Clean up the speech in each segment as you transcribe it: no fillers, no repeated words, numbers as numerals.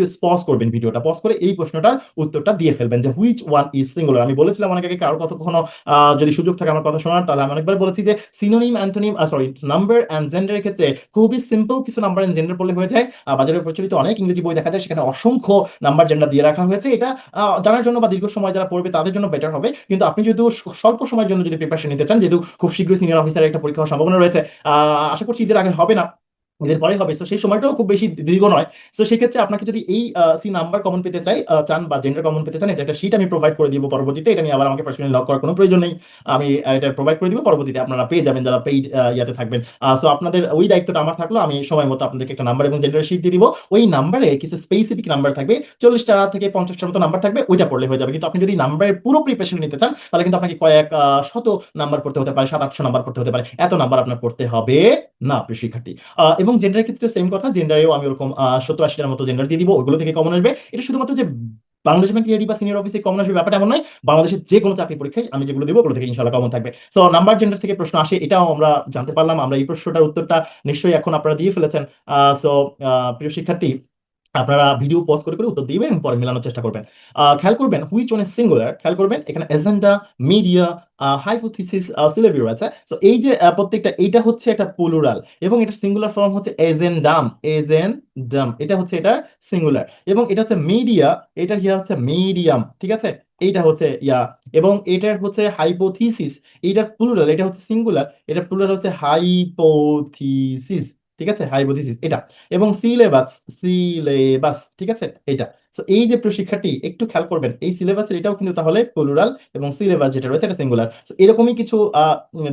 একটু পজ করবেন, ভিডিওটা পজ করে এই প্রশ্নটার উত্তরটা দিয়ে ফেলবেন যে হুইচ ওয়ান ইজ সিঙ্গুলার। আমি বলেছিলাম অনেক আগে, কারো কখনো যদি সুযোগ থাকে আমার কথা শোনার, তাহলে আমি অনেকবার বলেছি যে synonym antonym sorry number and জেন্ডারের ক্ষেত্রে খুবই সিম্পল কিছু নাম্বার অ্যান্ড জেন্ডার বললে হয়ে যায়। বাজারে প্রচলিত অনেক ইংরেজি বই দেখা যায় সেখানে অসংখ্য নাম্বার জেন্ডার দিয়ে রাখা হয়েছে। এটা জানার জন্য বা দীর্ঘ সময় যারা পড়বে তাদের জন্য বেটার হবে, কিন্তু আপনি যদি স্বল্প সময়ের জন্য যদি প্রিপারেশন নিতে চান, যেহেতু খুব শীঘ্রই সিনিয়র অফিসারের একটা পরীক্ষা হওয়ার সম্ভাবনা রয়েছে, আশা করছি ঈদের আগে হবে না, ঈদের পরে হবে, তো সেই সময়টাও খুব বেশি দীর্ঘ নয়। তো সেক্ষেত্রে আপনাকে যদি এই সি নাম্বার কমন পেতে চান বা জেন্ডার কমন পেতে চান, এটা একটা শীট আমি প্রোভাইড করে দিব পরবর্তীতে। এটা নিয়ে আবার আমাকে পার্সোনালি লক করার কোনো প্রয়োজন নেই, আমি এটা প্রোভাইড করে দিব, পরবর্তীতে আপনারা পেয়ে যাবেন যারা পেইড ইয়াতে থাকবেন। সো আপনাদের ওই দায়িত্বটা আমার থাকলো, আমি সময় মতো আপনাদেরকে একটা নাম্বার এবং জেন্ডার শীট দিয়ে দিব। ওই নাম্বারে কিছু স্পেসিফিক নাম্বার থাকবে, 40টা থেকে 50টার মতো নাম্বার থাকবে, ওইটা পড়লে হয়ে যাবে। কিন্তু আপনি যদি নাম্বারের পুরো প্রিপারেশন নিতে চান, তাহলে কিন্তু আপনাকে কয়েক শত নাম্বার পড়তে হতে পারে, 700-800 নাম্বার পড়তে হতে পারে, এত নাম্বার আপনার পড়তে হবে না প্রিয় শিক্ষার্থী। এবং জেন্ডারের ক্ষেত্রে সেম কথা, জেন্ডারেও আমি ওরকম 70-80টার মতো জেন্ডার দিয়ে দিব, ওগুলো থেকে কমন আসবে। এটা শুধুমাত্র যে বাংলাদেশ ব্যাংক টিআরডি বা সিনিয়র অফিসে কমন আসবে ব্যাপারটা এমন নয়, বাংলাদেশের যে কোনো চাকরি পরীক্ষায় আমি যেগুলো দেবো ওগুলো থেকে ইনশাআল্লাহ কমন থাকবে। সো নাম্বার জেন্ডার থেকে প্রশ্ন আসে, এটাও আমরা জানতে পারলাম। আমরা এই প্রশ্নটার উত্তরটা নিশ্চয়ই এখন আপনারা দিয়ে ফেলেছেন। সো প্রিয় শিক্ষার্থী, আপনারা ভিডিও পজ করে করে উত্তর দিবেন এবং পরে মেলানোর চেষ্টা করবেন। খেয়াল করবেন হুইচ ওয়ান ইজ সিঙ্গুলার, খেয়াল করবেন এখানে এজেন্ডা, মিডিয়া, হাইপোথিসিস, সিলেবি রয়েছে। সো এই যে প্রত্যেকটা, এইটা হচ্ছে একটা প্লুরাল এবং এটা সিঙ্গুলার ফর্ম হচ্ছে এজেন্ডাম, এজেন্ডাম, এটা হচ্ছে এটা সিঙ্গুলার। এবং এটা হচ্ছে মিডিয়া, এটা ইয়া হচ্ছে মিডিয়াম, ঠিক আছে, এইটা হচ্ছে ইয়া। এবং এটার হচ্ছে হাইপোথিসিস, এইটার প্লুরাল, এটা হচ্ছে সিঙ্গুলার, এটা প্লুরাল হচ্ছে হাইপোথিসিস, ঠিক আছে, হাইপোথিসিস এটা। এবং সিলেবাস, সিলেবাস, ঠিক আছে, এটা। সো এই যে প্রশিক্ষার্থী একটু খেয়াল করবেন, এই সিলেবাসের এটাও কিন্তু তাহলে প্লুরাল এবং সিলেবাস যেটা রয়েছে এটা সিঙ্গুলার। সো এরকমই কিছু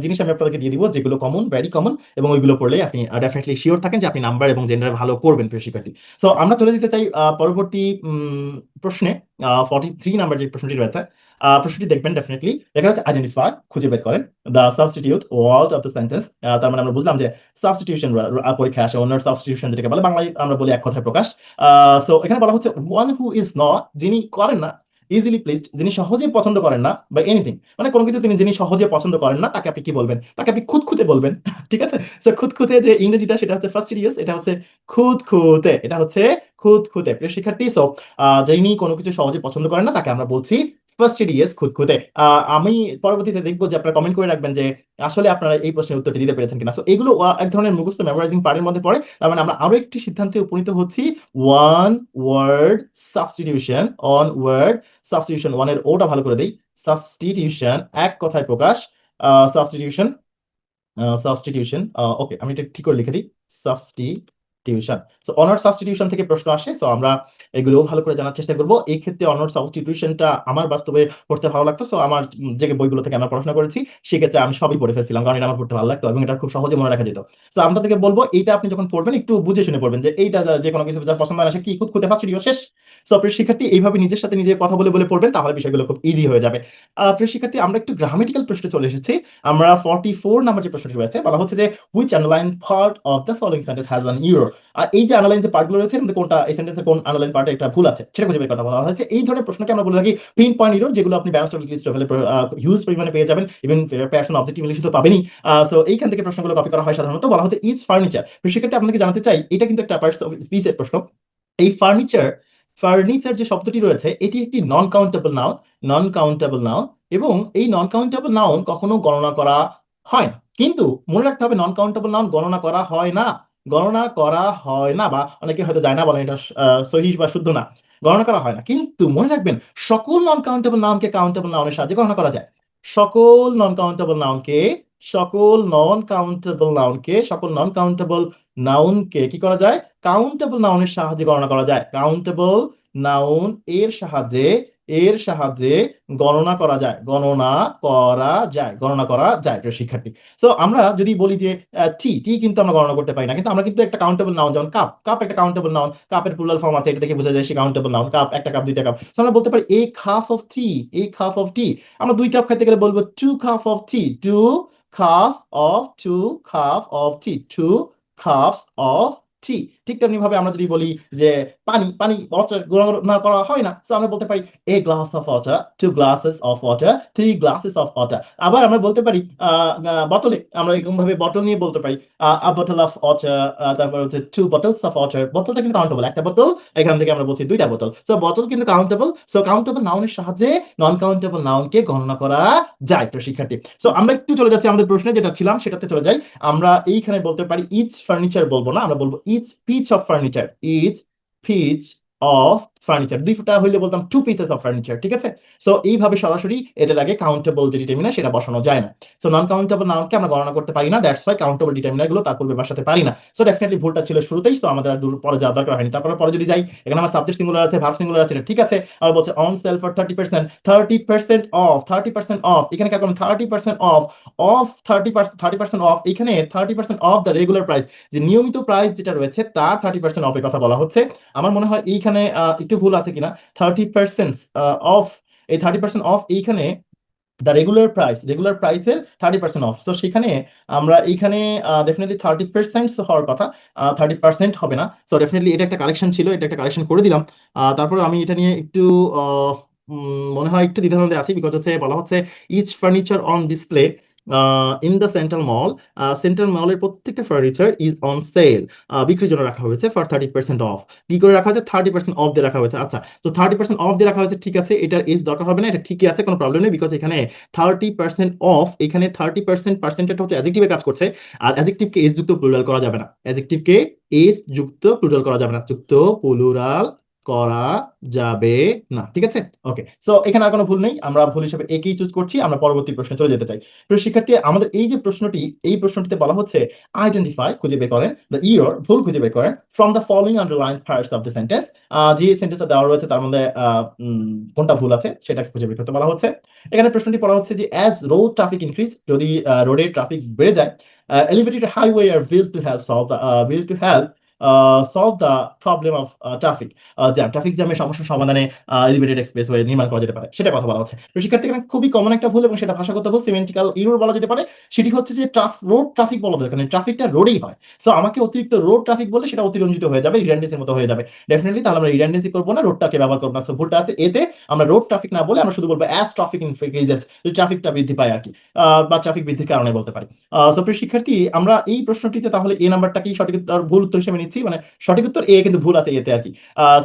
জিনিস আমি আপনাদেরকে দিয়ে দিব যেগুলো কমন, ভেরি কমন, এবং ওইগুলো পড়লে আপনি ডেফিনেটলি শিওর থাকেন যে আপনি নাম্বার এবং জেন্ডার ভালো করবেন প্রশিক্ষার্থী। সো আমরা চলে যেতে চাই পরবর্তী প্রশ্নে। 43 নাম্বার যে প্রশ্নটি রয়েছে, প্রশ্নটি দেখবেন ডেফিনেটলি, দেখা যাচ্ছে আইডেন্টিফাই, খুঁজে বের করেন the substitute word of the sentence. তার মানে আমরা বুঝলাম যে সাবস্টিটিউশন পরীক্ষা আসে, অন্য সাবস্টিটিউশন যেটাকে বলে, বাংলায় আমরা বলি এক কথায় প্রকাশ। সো এখানে বলা হচ্ছে ওয়ান হু ইজ নট, যিনি করেন না, ইজিলি প্লেসড, যিনি সহজে পছন্দ করেন না, বা এনিথিং মানে কোনো কিছু যিনি সহজে পছন্দ করেন না, তাকে আপনি কি বলবেন? তাকে আপনি খুঁতখুঁতে বলবেন। ঠিক আছে, সো খুঁতখুঁতে যে ইংরেজিটা সেটা হচ্ছে ফাস্টিডিয়াস, এটা হচ্ছে খুঁতখুঁতে, এটা হচ্ছে খুঁতখুঁতে প্রিয় শিক্ষার্থী। সো যিনি কোনো কিছু সহজে পছন্দ করেন না তাকে আমরা বলছি ফাস্টিডিয়াস, খুঁতখুঁতে। আমি পরবর্তীতে দেখবো যে আপনারা কমেন্ট করে রাখবেন যে আসলে আপনারা এই প্রশ্নের উত্তরটি দিতে পেরেছেন কিনা। সো এগুলো এক ধরনের মুখস্থ মেমোরাইজিং পার্টের মধ্যে পড়ে। তার মানে আমরা আরো একটি সিদ্ধান্তে উপনীত হচ্ছি, one word substitution, one word substitution, ওয়ানের ওটা ভালো করে দেই, সাবস্টিটিউশন এক কথায় প্রকাশ, সাবস্টিটিউশন, সাবস্টিটিউশন, ওকে আমি এটা ঠিক করে লিখে দিই, সাবস্টিটিউশন। সো অনার্স সাবস্টিটিউশন থেকে প্রশ্ন আসে, সো আমরা এগুলো ভালো করে জানার চেষ্টা করব। এই ক্ষেত্রে অনার্স সাবস্টিটিউশনটা আমার বাস্তবে পড়তে ভালো লাগতো। সো আমার যে বইগুলো থেকে আমরা পড়াশোনা করেছি সেক্ষেত্রে আমি সবই পড়ে ফেলছিলাম, কারণ এটা আমার পড়তে ভালো লাগতো এবং এটা খুব সহজে মনে রাখা যেত। সো আমরা থেকে বলবো এইটা আপনি যখন পড়বেন একটু বুঝে শুনে পড়বেন, যে এইটা যে কোনো কিছু যার পছন্দ না সে কি খুঁতখুঁতে ফাস্টিডিও শেষ। সো প্রিয় শিক্ষার্থী এইভাবে নিজের সাথে নিজে কথা বলে বলে পড়বেন, তাহলে বিষয়গুলো খুব ইজি হয়ে যাবে। প্রিয় শিক্ষার্থী আমরা একটু গ্রামেটিক্যাল প্রশ্নে চলে এসেছি। আমরা 44 নাম্বার যে প্রশ্নটি রয়েছে, বলা হচ্ছে যে which underline part of the following sentence has an error. আর এই যে আন্ডারলাইন যে পার্টগুলো রয়েছে এর মধ্যে কোনটা, এই সেন্টেন্সের কোন আন্ডারলাইন পার্টে একটা ভুল আছে সেটা খুঁজে বের কথা বলা হয়েছে। এই ধরনের প্রশ্নকে আমরা বলে থাকি পিন পয়েন্ট ইরর, যেগুলো আপনি ব্যারিস্টার লিস্ট লেভেলে হিউজ পরিমাণে পেয়ে যাবেন, ইভেন প্যাশন অবজেক্টিভ ইংলিশে তো পাবেনই। সো এইখান থেকে প্রশ্নগুলো কপি করা হয় সাধারণত। বলা হচ্ছে ইজ ফার্নিচার, সেক্ষেত্রে আপনাকে জানাতে চাই এটা কিন্তু একটা পার্টস অফ স্পিচের প্রশ্ন। এই ফার্নিচার, ফার্নিচার যে শব্দটি রয়েছে এটি একটি non countable noun, non countable noun. এবং এই নন কাউন্টেবল নাউন কখনো গণনা করা হয় না। কিন্তু মনে রাখতে হবে নন কাউন্টেবল নাউন গণনা করা হয় না, গণনা করা হয় না, বা অনেকে হয়তো যায় না বলেন এটা সহিহ বা শুদ্ধ না, গণনা করা হয় না। কিন্তু মনে রাখবেন সকল নন কাউন্টেবল নাউনকে কাউন্টেবল নাউনের সাহায্যে গণনা করা যায়। সকল নন কাউন্টেবল নাউনকে, সকল নন কাউন্টেবল নাউনকে, সকল নন কাউন্টেবল নাউনকে কি করা যায়? কাউন্টেবল নাউনের সাহায্যে গণনা করা যায়। কাউন্টেবল নাউন এর সাহায্যে, এর সাহায্যে গণনা করা যায়, গণনা করা যায়, গণনা করা যায় প্রিয় শিক্ষার্থী। সো আমরা যদি বলি যে টি, টি কিন্তু আমরা গণনা করতে পারি না, কিন্তু আমরা কিন্তু একটা কাউন্টেবল নাউন, যেমন কাপ, কাপ একটা কাউন্টেবল নাউন, কাপের প্লুরাল ফর্ম আছে, এটা দেখে বোঝা যায় সে কাউন্টেবল নাউন, কাপ একটা কাপ দুইটা কাপ। সো আমরা বলতে পারি a cup of tea, a cup of tea. আমরা 2 কাপ খাইতে গেলে বলবো two cup of tea, two cup of, two cup of tea, two cups of tea. ঠিক তেমনি ভাবে আমরা যদি বলি যে পানি পানি ওয়াটার গণনা করা হয় না, সো আমরা বলতে পারি a glass of water, two glasses of water, three glasses of water. আবার আমরা বলতে পারি বোতলে, আমরা এরকম ভাবে বটল নিয়ে বলতে পারি আ বটল অফ ওয়াটার, তারপর হচ্ছে টু বটলস অফ ওয়াটার। বোতলটা কিন্তু কাউন্টেবল, একটা বোতল, এখান থেকে আমরা বলছি দুইটা বোতল, সো বোতল কিন্তু কাউন্টেবল। সো কাউন্টেবল নাউনের সাহায্যে নন কাউন্টেবল নাউনকে গণনা করা যায় তো শিক্ষার্থী। সো আমরা একটু চলে যাচ্ছি আমাদের প্রশ্নে যেটা ছিলাম সেটাতে চলে যাই। আমরা এইখানে বলতে পারি ইচ ফার্নিচার বলবো না, আমরা বলবো each piece of furniture, each piece of furniture. দুইটা হইলে বলতাম টু পিসেস অফ ফার্নিচার, ঠিক আছে। সো এইভাবে সরাসরি এটার আগে কাউন্টেবল যে ডিটারমিনার সেটা বসানো যায় না। সো নন কাউন্টেবল নাউনকে আমরা গণনা করতে পারি না, দ্যাটস ওয়াই কাউন্টেবল ডিটারমিনার গুলো তার পূর্বে বসাতে পারি না। সো ডেফিনেটলি ভুলটা ছিল শুরুতেই, সো আমাদের আর দূর পরে যাওয়ার দরকার হয়নি। তারপরে পরে যদি যাই, এখানে আমার সাবজেক্ট সিঙ্গুলার আছে, ভার্ব সিঙ্গুলার আছে, এটা ঠিক আছে। আর বলছে on sell for 30%, 30% of, 30% of, এখানে কেমন 30% অফ, অফ 30% অফ, এখানে 30% অফ দ্য রেগুলার প্রাইস, যে নিয়মিত প্রাইস যেটা রয়েছে তার 30% অফের কথা বলা হচ্ছে। আমার মনে হয় এইখানে একটু ভুল আছে কিনা, 30% অফ, এই 30% অফ এইখানে দ্য রেগুলার প্রাইস, রেগুলার প্রাইসের 30% অফ। সো সেখানে আমরা এইখানে ডেফিনেটলি 30% হওয়ার কথা, 30% হবে না। সো ডেফিনেটলি এটা একটা কারেকশন ছিল, এটা একটা কারেকশন করে দিলাম। তারপরে আমি এটা নিয়ে একটু মনে হয় একটু দ্বিধাদ্বন্দ্বে আছি, বিকজ হচ্ছে বলা হচ্ছে each furniture on display in the central mall, central মলের প্রত্যেকটা ফার্নিচার ইজ অন সেল, বিক্রির জন্য রাখা হয়েছে ফর 30% অফ। কি করে রাখা হয়েছে? 30% অফ দিয়ে রাখা হয়েছে। আচ্ছা, তো 30% অফ দিয়ে রাখা হয়েছে, ঠিক আছে, এটার এজ দরকার হবে না, এটা ঠিকই আছে, কোনো প্রবলেম নেই, বিকজ এখানে 30% অফ, এখানে 30% পার্সেন্টেজ হচ্ছে অ্যাডজেক্টিভে কাজ করছে, আর অ্যাডজেক্টিভকে এজ যুক্ত প্লুরাল করা যাবে না, অ্যাডজেক্টিভকে এজ যুক্ত প্লুরাল করা যাবে না, যুক্ত প্লুরাল করা যাবে না, ঠিক আছে। ওকে, সো এখানে আর কোনো ভুল নেই, আমরা ভুল হিসেবে একেই চুজ করছি। আমরা পরবর্তী প্রশ্নে চলে যেতে চাই। প্রিয় শিক্ষার্থী, আমাদের এই যে প্রশ্নটি, এই প্রশ্নটিতে বলা হচ্ছে আইডেন্টিফাই, খুঁজে বের করেন, দ্য ইরর, ভুল খুঁজে বের করেন, from the following underline parts of the sentence. যে সেন্টেন্সটা দেওয়া রয়েছে তার মধ্যে কোনটা ভুল আছে সেটাকে খুঁজে বের করতে বলা হচ্ছে। এখানে প্রশ্নটি পড়া হচ্ছে যে অ্যাজ রোড ট্রাফিক ইনক্রিজ, যদি রোডের ট্রাফিক বেড়ে যায়, elevated highway are built to help solve the solve the problem of traffic jam, traffic জ্যামের সমস্যার সমাধানে এলিভেটেড এক্সপ্রেসওয়ে নির্মাণ করা যেতে পারে, সেটা কথা বলা হচ্ছে। তো শিক্ষার্থী, এখানে খুবই কমন একটা ভুল, এবং সেটা ভাষাগত ভুল, সিমেন্টিক্যাল ইরর বলা যেতে পারে। সেটি হচ্ছে যে রোড ট্রাফিক বলা দরকার নেই, ট্রাফিকটা রোডেই হয়। সো আমাকে অতিরিক্ত রোড ট্রাফিক বলে সেটা অতিরঞ্জিত হয়ে যাবে, রিডান্ডেন্সির মতো হয়ে যাবে। ডেফিনেটলি তাহলে আমরা রিডান্ডেন্সি করবো না, রোডটাকে ব্যবহার করবো না। সো ভুলটা আছে এতে, আমরা রোড ট্রাফিক না বলে আমরা শুধু বলবো অ্যাজ ট্রাফিক ইনক্রিজেস, যদি ট্রাফিকটা বৃদ্ধি পায় আর কি, বা ট্রাফিক বৃদ্ধির কারণে বলতে পারি। সো প্রিয় শিক্ষার্থী, আমরা এই প্রশ্নটিতে তাহলে এ নাম্বারটাকেই সঠিক উত্তর, ভুল উত্তর হিসেবে নিচ্ছি, মানে সঠিক উত্তর এ, কিন্তু ভুল আছে এতে আর কি।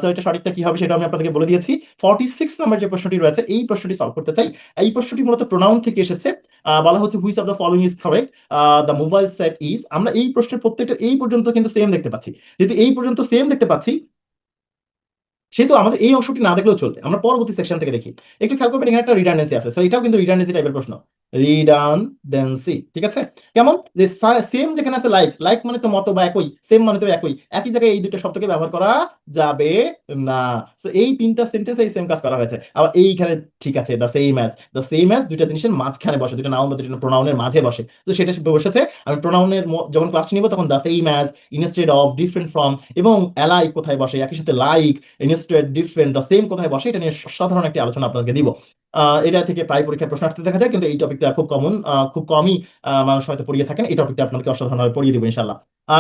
সো এটা সঠিকটা কি হবে সেটা আমি আপনাদেরকে বলে দিয়েছি। 46 নাম্বার যে প্রশ্নটি রয়েছে, এই প্রশ্নটি সলভ করতে চাই। এই প্রশ্নটি মূলত প্রোনাউন থেকে এসেছে। বলা হচ্ছে which of the following is correct, the mobile set is. আমরা এই প্রশ্নের প্রত্যেকটা এই পর্যন্ত কিন্তু সেম দেখতে পাচ্ছি, যেহেতু এই পর্যন্ত সেম দেখতে পাচ্ছি, সেহেতু আমাদের এই অংশটি না দেখলেও চলবে, আমরা পরবর্তী সেকশন থেকে দেখি। একটু খেয়াল করবেন, এখানে একটা রিডান্ডেন্সি আছে, সো এটাও কিন্তু রিডান্ডেন্সি টাইপের প্রশ্ন, রিডান্ডেন্সি, ঠিক আছে। কেমন, যে সেম যেখানে আছে লাইক, লাইক মানে তো মতো বা একই, সেম মানে তো একই, একই জায়গায় এই দুটো শব্দকে ব্যবহার করা যাবে না। সো এই তিনটা সেন্টেন্সে এই সেম কাজ করা হয়েছে। আবার এইখানে ঠিক আছে, the same as, the same as দুইটা জিনিসের মাঝখানে বসে, দুইটা নাউন বা দুইটা প্রোনাউনের মাঝে বসে, তো সেটা বসেছে। আমি প্রোনাউনের যখন ক্লাস নিব তখন the same as, instead of, different from, এবং অ্যালাইক কোথায় বসে, একই সাথে like, instead, different, the same কোথায় বসে, এটা নিয়ে সাধারণ একটি আলোচনা আপনাদেরকে দিব। এটা থেকে প্রায় পরীক্ষায় প্রশ্ন আসতে দেখা যায়, কিন্তু এই টপিকটা খুব কমন, খুব কমই মানুষ হয়তো পড়িয়ে থাকেন। এই টপিকটা আপনাদেরকে অসাধারণভাবে পড়িয়ে দিব ইনশাল্লাহ।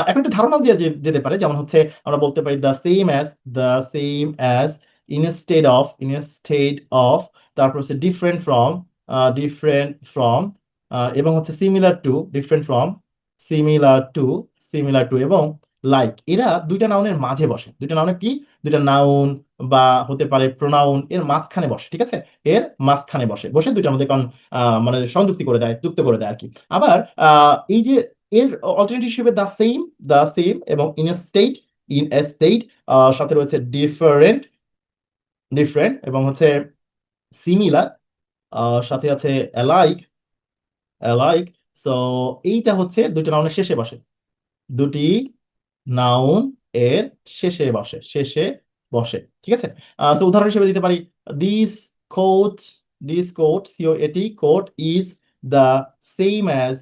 এখন একটা ধারণা দিয়ে যেতে পারে, যেমন হচ্ছে আমরা বলতে পারি the same as, the same as, instead of, instead of, তারপর হচ্ছে ডিফারেন্ট ফ্রম, ডিফারেন্ট ফ্রম, এবং হচ্ছে similar to, different from, similar to, similar to, এবং লাইক। এরা দুইটা নাউনের মাঝে বসে, দুইটা নাউনের কি, দুইটা নাউন বা হতে পারে প্রোনাউন, এর মাঝখানে বসে, ঠিক আছে, এর মাঝখানে বসে, বসে দুইটার মধ্যে মানে সংযুক্তি করে দেয়, যুক্ত করে দেয় আর কি। আবার এই যে এর অল্টারনেটিভ হিসেবে দ্য সেম, দ্য সেম, এবং in a state, in a state, সাথে রয়েছে ডিফারেন্ট, ডিফারেন্ট, এবং হচ্ছে সিমিলার, সাথে আছে অ্যালাইক, অ্যালাইক। সো এইটা হচ্ছে দুইটা নাউনের শেষে বসে, দুটি নাউন এর শেষে বসে, শেষে বসে, ঠিক আছে। সো উদাহরণ হিসেবে দিতে পারি this coat, this coat, C O A T, coat is the same as,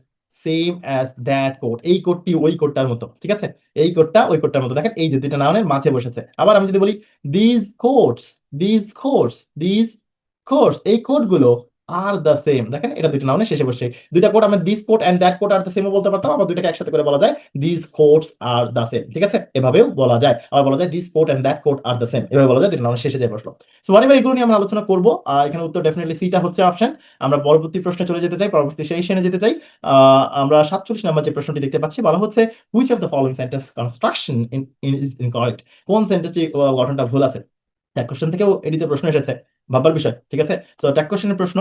same as that coat, এই কোটটি ওই কোটটার মতো, ঠিক আছে, এই কোটটা ওই কোটটার মতো। দেখেন এই যে দুইটা নাউনের মাঝে বসেছে। আবার আমি যদি বলি this quotes, this quotes, this quotes, এই কোটগুলো আর দ্য সেম। দেখেন এটা দুইটা নাউনের শেষে বসে দুইটা কোট আমরা this coat and that coat are the সেমও বলতে পারতাম, আবার দুইটাকে একসাথে করে বলা যায় this coats are the same. ঠিক আছে, এভাবেও বলা যায়। আবার বলা যায় this coat and that coat are the same, এভাবে বলা যায় দুইটা নাউনের শেষে যে বসলো। সো হোয়াটএভার এগুলো নিয়ে আমরা আলোচনা করব। এখানে উত্তর ডেফিনেটলি সিটা হচ্ছে অপশন। আমরা পরবর্তী প্রশ্নে চলে যেতে চাই, পরবর্তী সেশনে যেতে চাই। আমরা 47 নম্বর যে প্রশ্নটি দেখতে পাচ্ছি, বলা হচ্ছে which of the following sentence construction is incorrect. কোন সেন্টেন্সটি গঠনটা ভুল আছে। ট্যাগ কোশ্চেন থেকেও এডিতে প্রশ্ন এসেছে, ভাববার বিষয়। ঠিক আছে, তো ট্যাগ কোশ্চেনের প্রশ্ন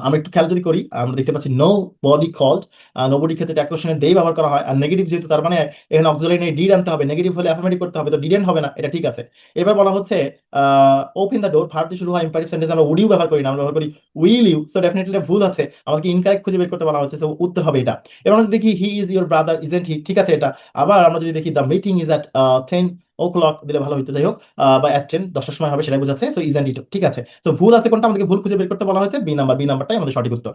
আমরা একটু খেয়াল যদি করি, আমরা দেখতে পাচ্ছি নো বডি কল্ড। নো বডির ক্ষেত্রে ট্যাগ কোশ্চেনে দেই ব্যবহার করা হয়, আর নেগেটিভ যেহেতু, তার মানে এখানে অক্সিলারি নিয়ে ডিড আনতে হবে, নেগেটিভ হলে অ্যাফার্মেটিভ করতে হবে, তো ডিডেন্ট হবে না, এটা ঠিক আছে। এবার বলা হচ্ছে ওপেন দ্য ডোর, ভার্ব দিয়ে শুরু হয় ইম্পারেটিভ সেন্টেন্স আমরা উড ইউ ব্যবহার করি না, আমরা ব্যবহার করি উইল ইউ। সো ডেফিনেটলি ভুল আছে, আমাদেরকে ইনকারেক্ট খুঁজে বের করতে বলা হচ্ছে, সো উত্তর হবে এটা। এবার আমরা যদি দেখি he is your brother isn't he, ঠিক আছে এটা। আবার আমরা যদি দেখি the meeting is at 10 o'clock দিলে ভালো হইতো, যাই হোক, বা অ্যাট 10 10টার সময় হবে, সেটাই বোঝাচ্ছে। সো ইজেন্ট ইট, ঠিক আছে। সো ভুল আছে কোনটা, আমাদেরকে ভুল খুঁজে বের করতে বলা হয়েছে বি নাম্বার, বি নাম্বারটাই আমাদের সঠিক উত্তর।